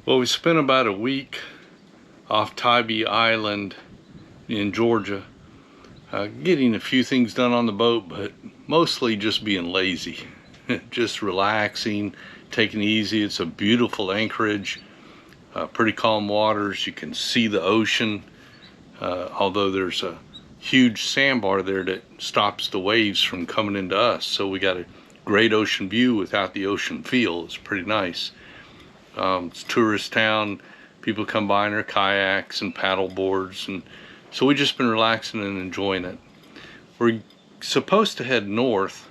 Well, we spent about a week off Tybee Island in Georgia, getting a few things done on the boat, but mostly just being lazy, just relaxing, taking it easy. It's a beautiful anchorage, pretty calm waters. You can see the ocean, although there's a huge sandbar there that stops the waves from coming into us. So we got a great ocean view without the ocean feel. It's pretty nice. It's a tourist town. People come by in their kayaks and paddle boards, and so we've just been relaxing and enjoying it. We're supposed to head north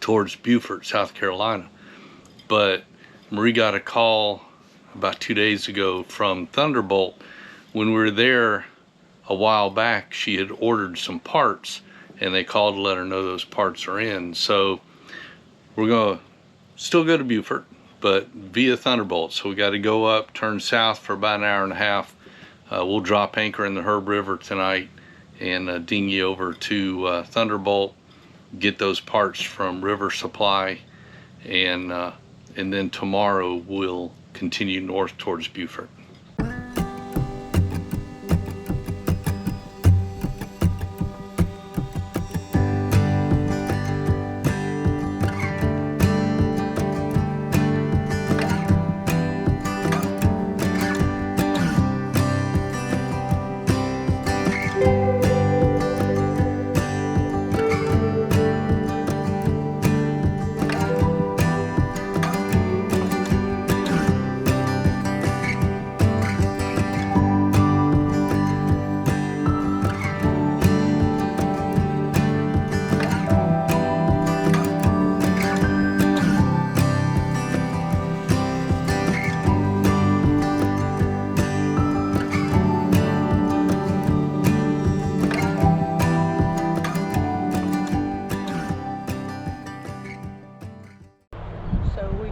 towards Beaufort, South Carolina, but Marie got a call about 2 days ago from Thunderbolt. When we were there a while back, she had ordered some parts, and they called to let her know those parts are in. So we're gonna still go to Beaufort, but via Thunderbolt. So we got to go up, turn south for about an hour and a half. We'll drop anchor in the Herb River tonight and dinghy over to Thunderbolt, get those parts from River Supply, and then tomorrow we'll continue north towards Beaufort.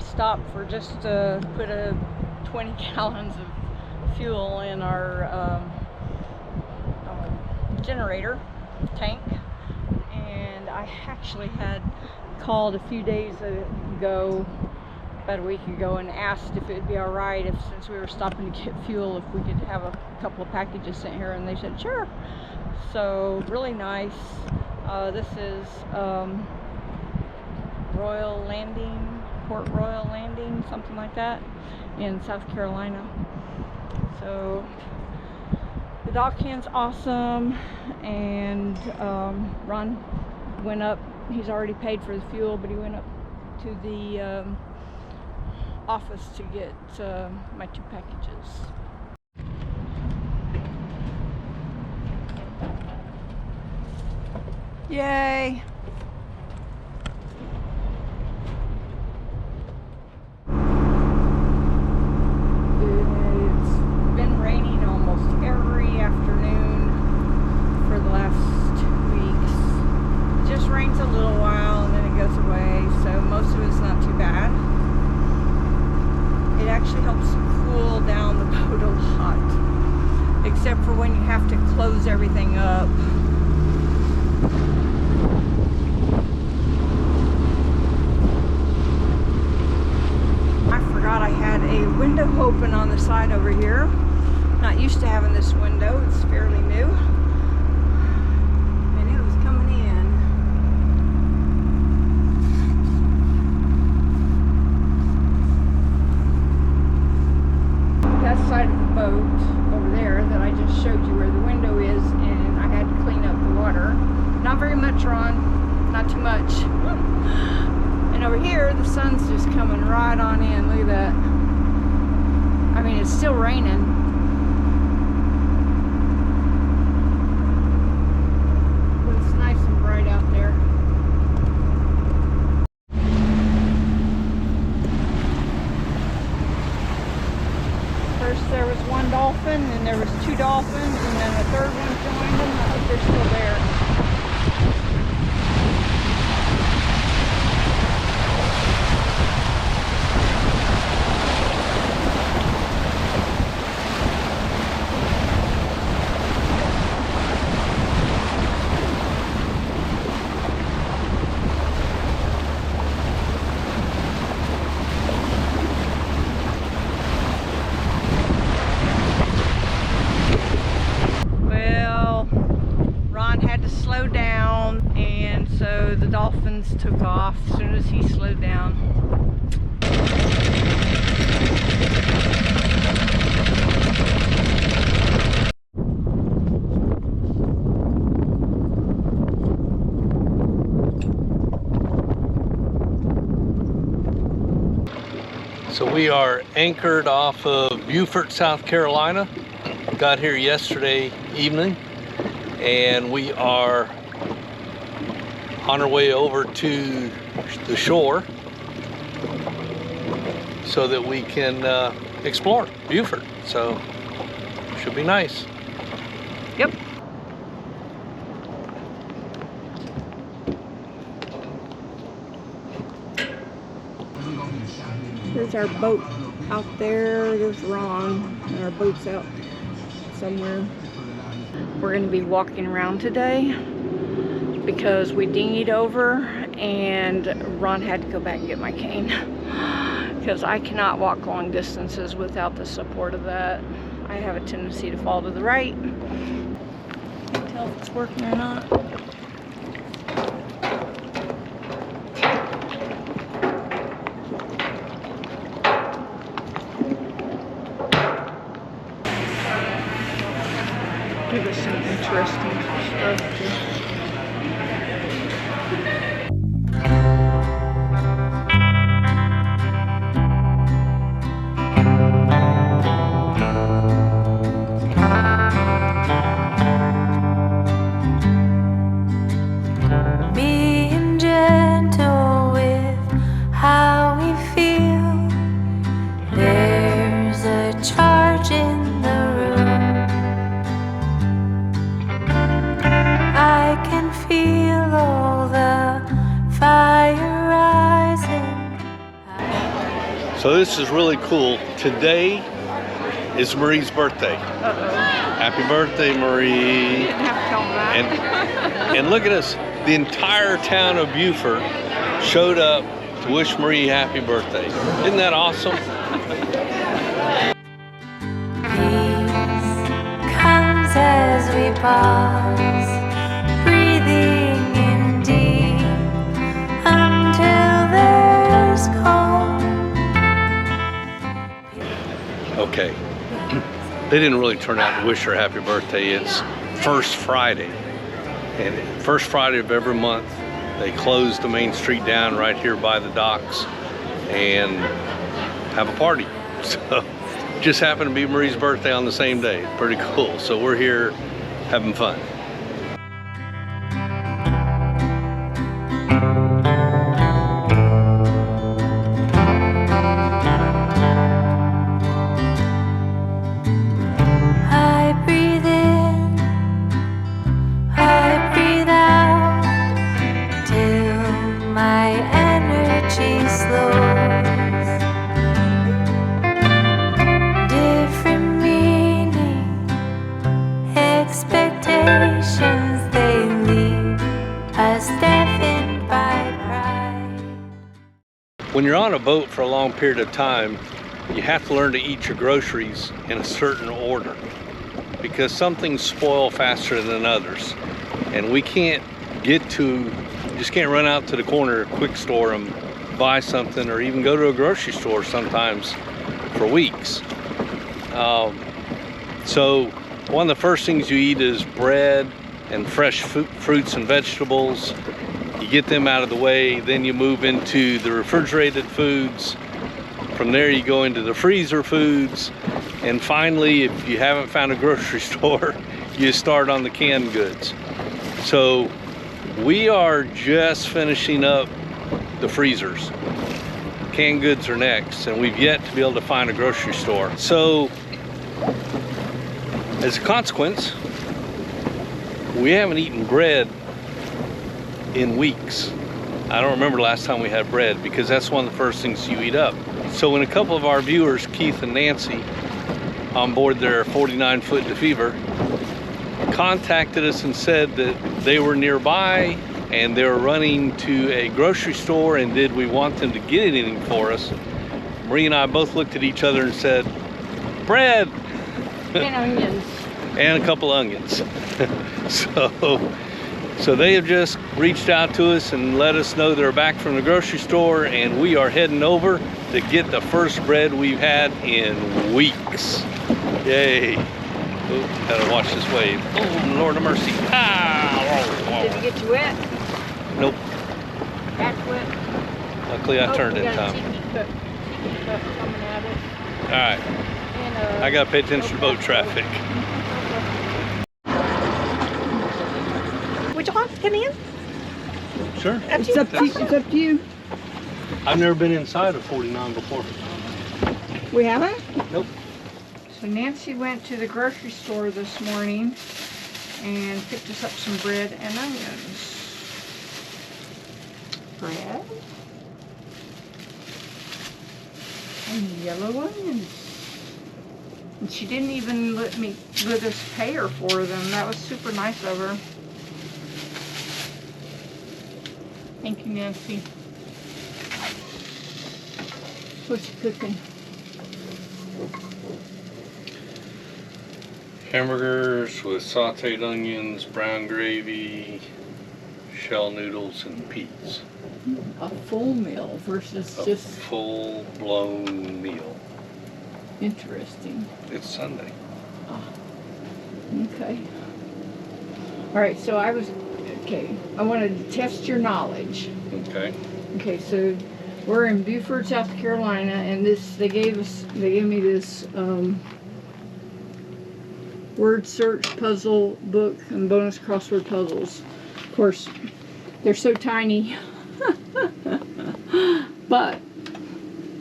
Stopped for just to put 20 gallons of fuel in our generator tank, and I actually had called a few days ago, about a week ago, and asked if it'd be all right if, since we were stopping to get fuel, if we could have a couple of packages sent here, and they said sure. So really nice. This is Royal Landing, Port Royal Landing, something like that, in South Carolina. So the dockhand's awesome, and Ron went up. He's already paid for the fuel, but he went up to the office to get my 2 packages. Yay! Except for when you have to close everything up. I forgot I had a window open on the side over here. Not used to having this window, it's fairly new. And it was coming in. That side of the boat over there that I just showed you where the window is, and I had to clean up the water. Not very much, Ron, not too much. And over here the sun's just coming right on in. Look at that. I mean, it's still raining, but it's nice and bright out there. First there was 1 dolphin, and there was 2 dolphins, and then a 3rd one joined them. I hope they're still there. engines took off as soon as he slowed down. So we are anchored off of Beaufort, South Carolina. Got here yesterday evening, and we are on our way over to the shore so that we can explore Beaufort. So should be nice. Yep. There's our boat out there. There's Ron, and our boat's out somewhere. We're going to be walking around today because we dinghied over and Ron had to go back and get my cane because I cannot walk long distances without the support of that. I have a tendency to fall to the right. Can't tell if it's working or not. Give us some interesting stuff too. Being gentle with how we feel. There's a charge in the room. I can feel all the fire rising. So this is really cool. Today is Marie's birthday. Happy birthday, Marie. You didn't have to tell them that. And look at us. The entire town of Beaufort showed up to wish Marie happy birthday. Isn't that awesome? Peace comes as we pause, breathing in deep until there's calm. Okay. They didn't really turn out to wish her happy birthday. It's first Friday. And first Friday of every month, they close the main street down right here by the docks and have a party. So just happened to be Marie's birthday on the same day. Pretty cool. So we're here having fun. I breathe in, I breathe out, till my energy slows. Different meaning, expectations, they leave us deafened by pride. When you're on a boat for a long period of time, you have to learn to eat your groceries in a certain order because some things spoil faster than others. And we can't just can't run out to the corner quick store and buy something, or even go to a grocery store sometimes for weeks. So one of the first things you eat is bread and fresh fruits and vegetables. You get them out of the way, then you move into the refrigerated foods. From there you go into the freezer foods, and finally, if you haven't found a grocery store, you start on the canned goods. So we are just finishing up the freezers. Canned goods are next, and we've yet to be able to find a grocery store. So as a consequence, we haven't eaten bread in weeks. I don't remember the last time we had bread, because that's one of the first things you eat up. So when a couple of our viewers, Keith and Nancy, on board their 49-foot DeFever, contacted us and said that they were nearby and they were running to a grocery store, and did we want them to get anything for us? Marie and I both looked at each other and said, bread! And onions. And a couple onions. So they have just reached out to us and let us know they're back from the grocery store, and we are heading over to get the first bread we've had in weeks. Yay. Oh, gotta watch this wave. Oh, Lord of mercy. Ah! Did you get you wet? Nope. Back wet? Luckily I turned in time. Coming at us. All right. And, I gotta pay attention to boat traffic. Would you like to come in? Sure. It's up to you. I've never been inside of 49 before. We haven't? Nope. So Nancy went to the grocery store this morning and picked us up some bread and onions. Bread and yellow onions. And she didn't even let us pay her for them. That was super nice of her. Thank you, Nancy. What's she cooking? Hamburgers with sauteed onions, brown gravy, shell noodles, and peas. A full meal versus A just full-blown meal. interesting. It's Sunday. Okay. All right, so I wanted to test your knowledge. Okay. Okay, so we're in Beaufort, South Carolina, and they gave me this word search puzzle book and bonus crossword puzzles. Of course, they're so tiny. But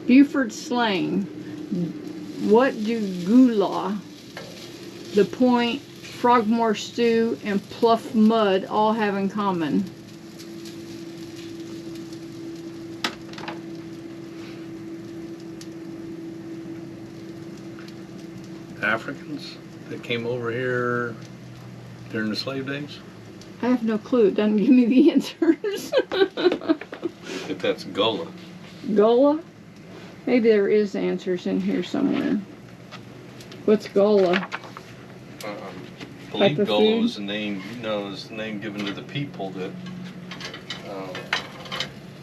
Beaufort slang, what do goulash, the point, frogmore stew, and pluff mud all have in common? Africans that came over here during the slave days? I have no clue. It doesn't give me the answers. If that's Gullah. Gullah? Maybe there is answers in here somewhere. What's Gullah? I believe Type of Gullah food? was the name, was the name given to the people that,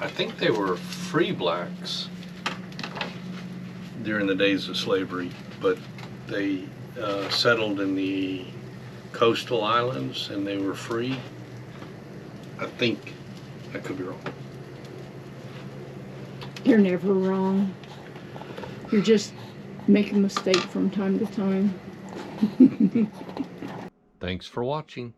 I think they were free blacks during the days of slavery, but they settled in the coastal islands and they were free. I think, I could be wrong. You're never wrong. You just make a mistake from time to time. Thanks for watching.